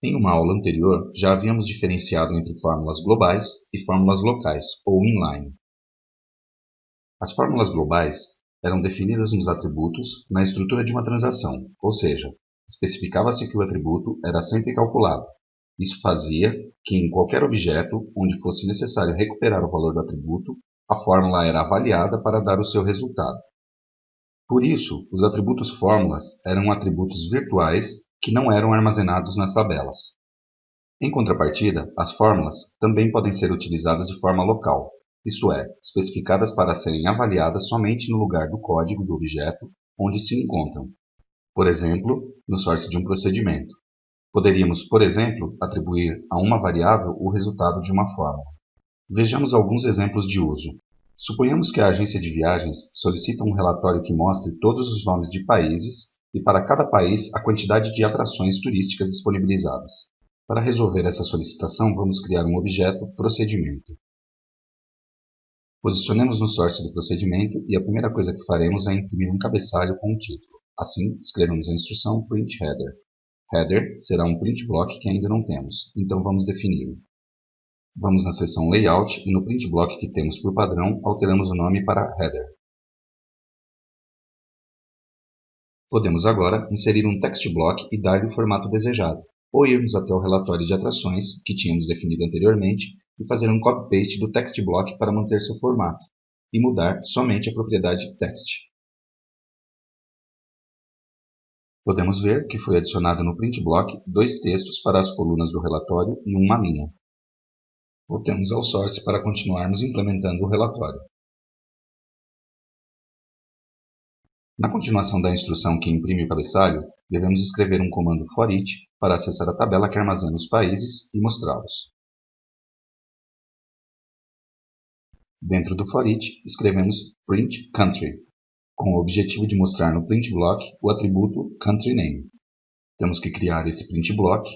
Em uma aula anterior, já havíamos diferenciado entre fórmulas globais e fórmulas locais, ou inline. As fórmulas globais eram definidas nos atributos na estrutura de uma transação, ou seja, especificava-se que o atributo era sempre calculado. Isso fazia que em qualquer objeto onde fosse necessário recuperar o valor do atributo, a fórmula era avaliada para dar o seu resultado. Por isso, os atributos fórmulas eram atributos virtuais que não eram armazenados nas tabelas. Em contrapartida, as fórmulas também podem ser utilizadas de forma local, isto é, especificadas para serem avaliadas somente no lugar do código do objeto onde se encontram. Por exemplo, no source de um procedimento. Poderíamos, por exemplo, atribuir a uma variável o resultado de uma fórmula. Vejamos alguns exemplos de uso. Suponhamos que a agência de viagens solicita um relatório que mostre todos os nomes de países e para cada país a quantidade de atrações turísticas disponibilizadas. Para resolver essa solicitação, vamos criar um objeto procedimento. Posicionemos no source do procedimento e a primeira coisa que faremos é imprimir um cabeçalho com o título. Assim, escrevemos a instrução print header. Header será um print block que ainda não temos, então vamos defini-lo. Vamos na seção Layout e no print block que temos por padrão, alteramos o nome para Header. Podemos agora inserir um text block e dar-lhe o formato desejado, ou irmos até o relatório de atrações que tínhamos definido anteriormente e fazer um copy-paste do text block para manter seu formato, e mudar somente a propriedade text. Podemos ver que foi adicionado no print block 2 textos para as colunas do relatório e uma linha. Voltemos ao source para continuarmos implementando o relatório. Na continuação da instrução que imprime o cabeçalho, devemos escrever um comando foreach para acessar a tabela que armazena os países e mostrá-los. Dentro do foreach, escrevemos print country, com o objetivo de mostrar no print block o atributo country name. Temos que criar esse print block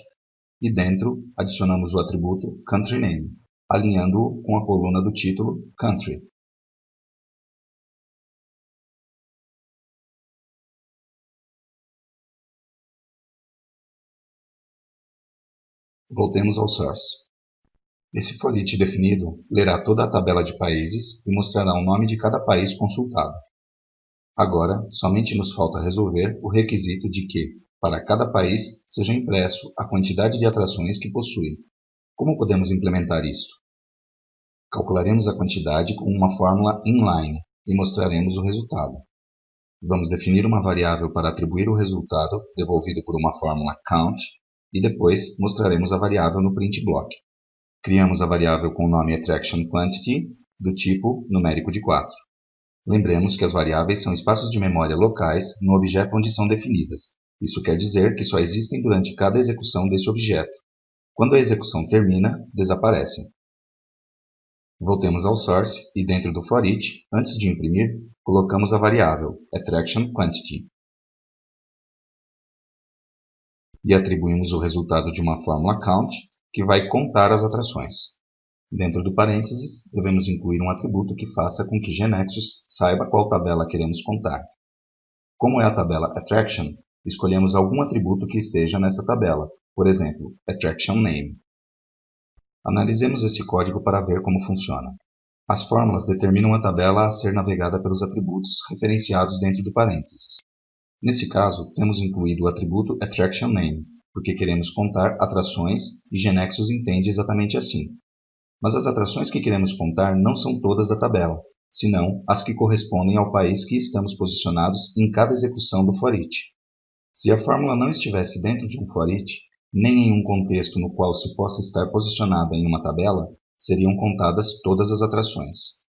e dentro adicionamos o atributo country name, alinhando-o com a coluna do título country. Voltemos ao source. Esse foreach definido lerá toda a tabela de países e mostrará o nome de cada país consultado. Agora, somente nos falta resolver o requisito de que, para cada país, seja impresso a quantidade de atrações que possui. Como podemos implementar isso? Calcularemos a quantidade com uma fórmula inline e mostraremos o resultado. Vamos definir uma variável para atribuir o resultado devolvido por uma fórmula count e depois mostraremos a variável no print block. Criamos a variável com o nome attraction quantity do tipo numérico de 4. Lembremos que as variáveis são espaços de memória locais no objeto onde são definidas. Isso quer dizer que só existem durante cada execução desse objeto. Quando a execução termina, desaparecem. Voltemos ao source e dentro do foreach, antes de imprimir, colocamos a variável attraction quantity e atribuímos o resultado de uma fórmula count que vai contar as atrações. Dentro do parênteses, devemos incluir um atributo que faça com que GNexus saiba qual tabela queremos contar. Como é a tabela attraction, escolhemos algum atributo que esteja nessa tabela, por exemplo, attraction name. Analisemos esse código para ver como funciona. As fórmulas determinam a tabela a ser navegada pelos atributos referenciados dentro do parênteses. Nesse caso, temos incluído o atributo attraction name, porque queremos contar atrações e GNexus entende exatamente assim. Mas as atrações que queremos contar não são todas da tabela, senão as que correspondem ao país que estamos posicionados em cada execução do foreach. Se a fórmula não estivesse dentro de um foreach, nem em um contexto no qual se possa estar posicionada em uma tabela, seriam contadas todas as atrações.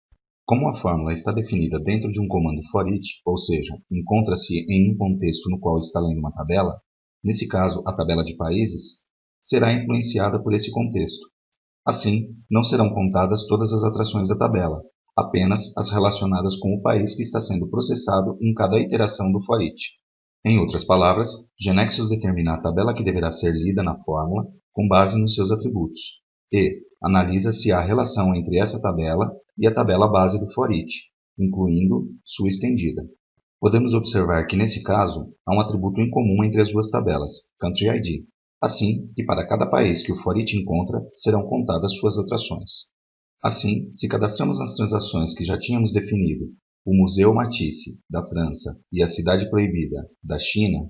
Como a fórmula está definida dentro de um comando foreach, ou seja, encontra-se em um contexto no qual está lendo uma tabela, nesse caso a tabela de países, será influenciada por esse contexto. Assim, não serão contadas todas as atrações da tabela, apenas as relacionadas com o país que está sendo processado em cada iteração do foreach. Em outras palavras, GNexus determina a tabela que deverá ser lida na fórmula com base nos seus atributos e analisa se há relação entre essa tabela e a tabela base do foreach, incluindo sua estendida. Podemos observar que, nesse caso, há um atributo em comum entre as duas tabelas, country ID. Assim que para cada país que o for each encontra, serão contadas suas atrações. Assim, se cadastramos nas transações que já tínhamos definido o Museu Matisse, da França, e a Cidade Proibida, da China,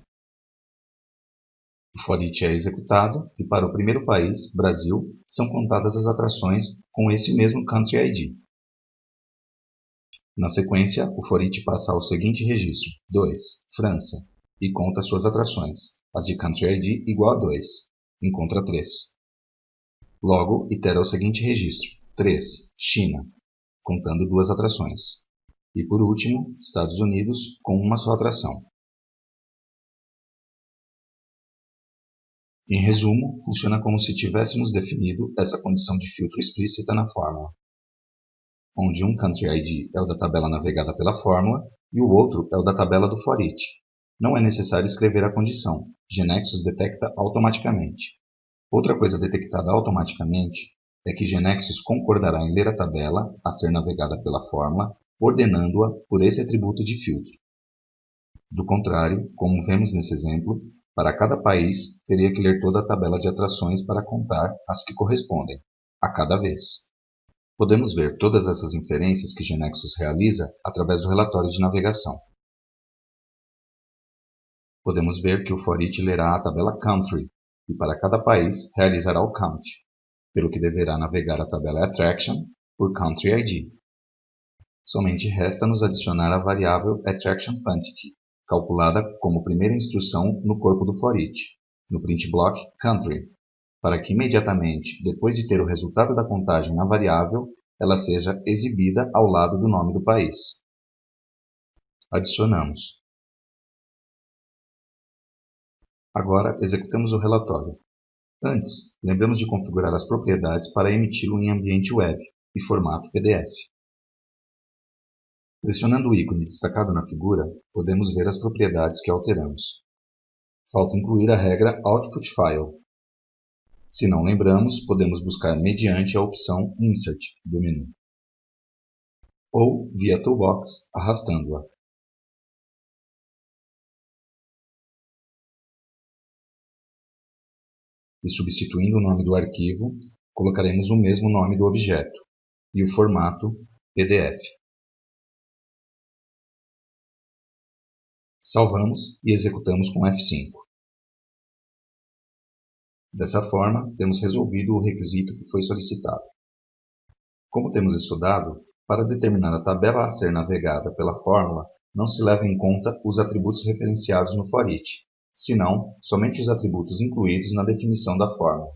o for each é executado e para o primeiro país, Brasil, são contadas as atrações com esse mesmo Country ID. Na sequência, o for each passa ao seguinte registro, 2, França, e conta suas atrações, as de Country ID igual a 2, encontra 3. Logo, itera o seguinte registro, 3, China, contando 2 atrações. E por último, Estados Unidos, com uma só atração. Em resumo, funciona como se tivéssemos definido essa condição de filtro explícita na fórmula, onde um Country ID é o da tabela navegada pela fórmula e o outro é o da tabela do for each. Não é necessário escrever a condição, GeneXus detecta automaticamente. Outra coisa detectada automaticamente é que GeneXus concordará em ler a tabela a ser navegada pela fórmula, ordenando-a por esse atributo de filtro. Do contrário, como vemos nesse exemplo, para cada país teria que ler toda a tabela de atrações para contar as que correspondem, a cada vez. Podemos ver todas essas inferências que GeneXus realiza através do relatório de navegação. Podemos ver que o for each lerá a tabela Country e para cada país realizará o count, pelo que deverá navegar a tabela Attraction por Country ID. Somente resta-nos adicionar a variável Attraction Quantity, calculada como primeira instrução no corpo do for each, no print block Country, para que imediatamente, depois de ter o resultado da contagem na variável, ela seja exibida ao lado do nome do país. Adicionamos. Agora, executamos o relatório. Antes, lembramos de configurar as propriedades para emiti-lo em ambiente web e formato PDF. Pressionando o ícone destacado na figura, podemos ver as propriedades que alteramos. Falta incluir a regra Output File. Se não lembramos, podemos buscar mediante a opção Insert do menu, ou via Toolbox, arrastando-a. E substituindo o nome do arquivo, colocaremos o mesmo nome do objeto e o formato PDF. Salvamos e executamos com F5. Dessa forma, temos resolvido o requisito que foi solicitado. Como temos estudado, para determinar a tabela a ser navegada pela fórmula, não se leva em conta os atributos referenciados no for each, senão somente os atributos incluídos na definição da fórmula.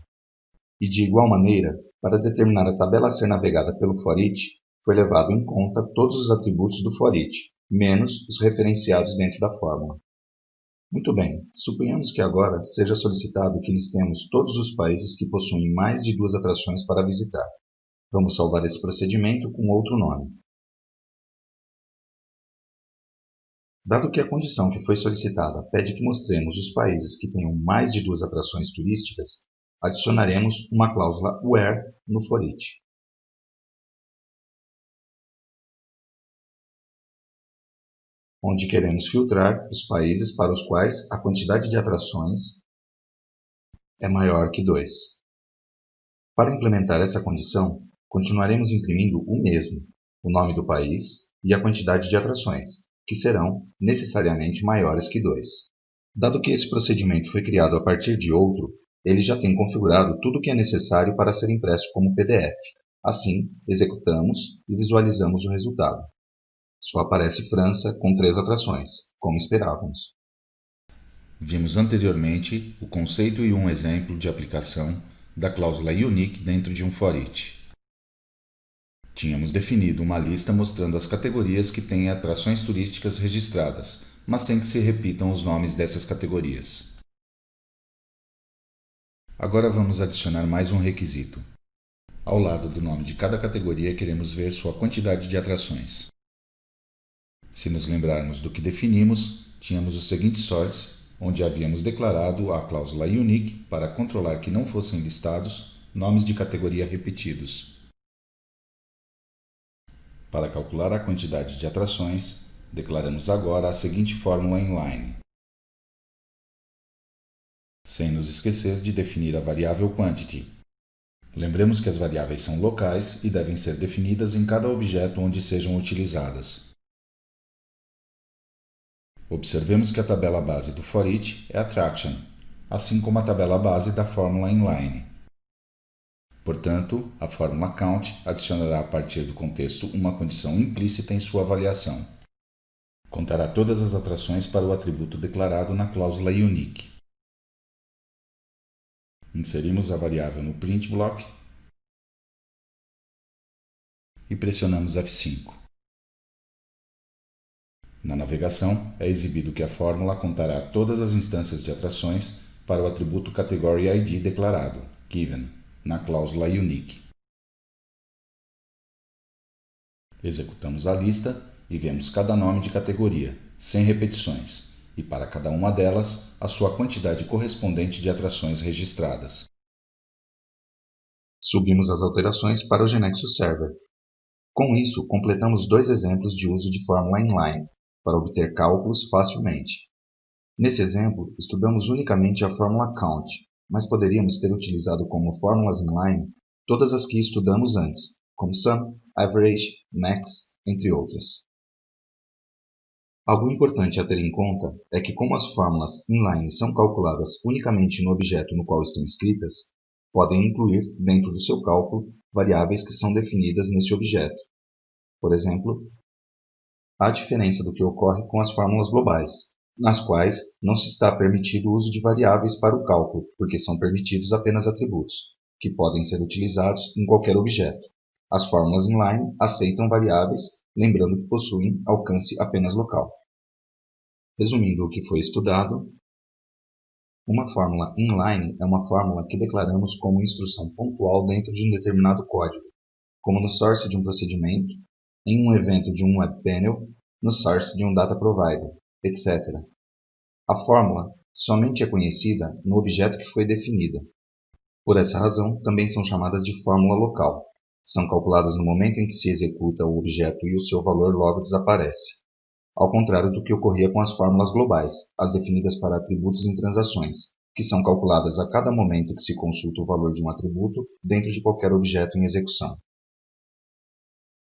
E de igual maneira, para determinar a tabela a ser navegada pelo for each, foi levado em conta todos os atributos do for each, menos os referenciados dentro da fórmula. Muito bem, suponhamos que agora seja solicitado que listemos todos os países que possuem mais de 2 atrações para visitar. Vamos salvar esse procedimento com outro nome. Dado que a condição que foi solicitada pede que mostremos os países que tenham mais de 2 atrações turísticas, adicionaremos uma cláusula where no for each. Onde queremos filtrar os países para os quais a quantidade de atrações é maior que 2. Para implementar essa condição, continuaremos imprimindo o mesmo, o nome do país e a quantidade de atrações, que serão necessariamente maiores que 2. Dado que esse procedimento foi criado a partir de outro, ele já tem configurado tudo o que é necessário para ser impresso como PDF. Assim, executamos e visualizamos o resultado. Só aparece França com 3 atrações, como esperávamos. Vimos anteriormente o conceito e um exemplo de aplicação da cláusula unique dentro de um for each. Tínhamos definido uma lista mostrando as categorias que têm atrações turísticas registradas, mas sem que se repitam os nomes dessas categorias. Agora vamos adicionar mais um requisito. Ao lado do nome de cada categoria, queremos ver sua quantidade de atrações. Se nos lembrarmos do que definimos, tínhamos o seguinte source, onde havíamos declarado a cláusula unique para controlar que não fossem listados nomes de categoria repetidos. Para calcular a quantidade de atrações, declaramos agora a seguinte fórmula inline. sem nos esquecer de definir a variável quantity. Lembremos que as variáveis são locais e devem ser definidas em cada objeto onde sejam utilizadas. Observemos que a tabela base do foreach é attraction, assim como a tabela base da fórmula inline. Portanto, a fórmula count adicionará a partir do contexto uma condição implícita em sua avaliação. Contará todas as atrações para o atributo declarado na cláusula unique. Inserimos a variável no print block e pressionamos F5. Na navegação, é exibido que a fórmula contará todas as instâncias de atrações para o atributo category ID declarado, given, na cláusula unique. Executamos a lista e vemos cada nome de categoria, sem repetições, e para cada uma delas, a sua quantidade correspondente de atrações registradas. Subimos as alterações para o GeneXus Server. Com isso, completamos 2 exemplos de uso de fórmula inline, para obter cálculos facilmente. Nesse exemplo, estudamos unicamente a fórmula count, mas poderíamos ter utilizado como fórmulas inline todas as que estudamos antes, como sum, average, max, entre outras. Algo importante a ter em conta é que, como as fórmulas inline são calculadas unicamente no objeto no qual estão escritas, podem incluir, dentro do seu cálculo, variáveis que são definidas nesse objeto. Por exemplo, há diferença do que ocorre com as fórmulas globais, nas quais não se está permitido o uso de variáveis para o cálculo, porque são permitidos apenas atributos, que podem ser utilizados em qualquer objeto. As fórmulas inline aceitam variáveis, lembrando que possuem alcance apenas local. Resumindo o que foi estudado, uma fórmula inline é uma fórmula que declaramos como instrução pontual dentro de um determinado código, como no source de um procedimento, em um evento de um web panel, no source de um data provider, etc. A fórmula somente é conhecida no objeto que foi definida. Por essa razão, também são chamadas de fórmula local. São calculadas no momento em que se executa o objeto e o seu valor logo desaparece. Ao contrário do que ocorria com as fórmulas globais, as definidas para atributos em transações, que são calculadas a cada momento que se consulta o valor de um atributo dentro de qualquer objeto em execução.